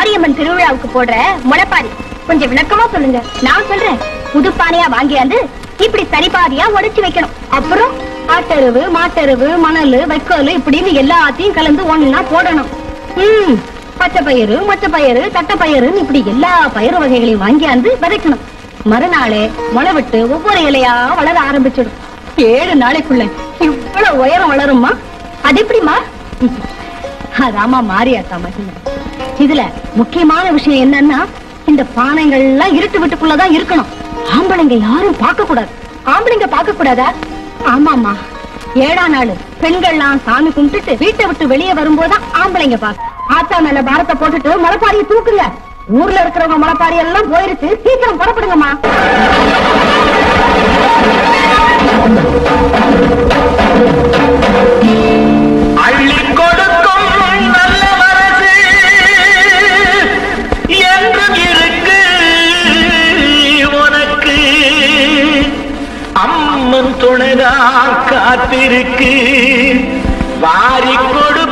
மாரியம்மன் திருவிழாவுக்கு போடுற முளைப்பாரி கொஞ்சம் விளக்கமா சொல்லுங்க. நான் சொல்றேன். புது பானையா வாங்கியாந்து இப்படி சரிபாதியா உடைச்சு வைக்கணும். அப்புறம் ஆட்டருவு, மாட்டருவு, மணல், வைக்கோல் இப்படின்னு எல்லாத்தையும் கலந்து ஒன்னா போடணும். பச்சை பயிறு, மொச்சை பயிறு, தட்டை பயிறுன்னு இப்படி எல்லா பயிறு வகைகளையும் வாங்கியாந்து விதைக்கணும். மறுநாளே முளை விட்டு ஒவ்வொரு இலையா வளர ஆரம்பிச்சிடும். 7 நாளைக்குள்ள இவ்வளவு உயரம் வளருமா? அது எப்படிமா? அதாமா மாரியாத்தா மகிமை. இதுல முக்கியமான விஷயம் என்னன்னா, இந்த பானைகள்லாம் இருட்டு வீட்டுக்குள்ளதான் இருக்கணும். ஆம்பளைங்க யாரும் பார்க்க கூடாது. ஆம்பளைங்க பார்க்க கூடாதா? ஆமாமா. 7ஆம் நாள் பெண்கள்லாம் சாமி கும்பிட்டுட்டு வீட்டை விட்டு வெளியே வரும்போதுதான் ஆம்பளைங்க பாக்க. ஆத்தா மேல பாரத்தை போட்டுட்டு முளைப்பாரியை தூக்குங்க. ஊர்ல இருக்கிறவங்க முளைப்பாரி எல்லாம் போயிருச்சு. சீக்கிரம் புறப்படுங்கம்மா. அள்ளி கொடுக்கும் நல்ல மனசு என்றும் இருக்கு உனக்கு. அம்மன் துணைதான் காத்திருக்கு. வாரி கொடு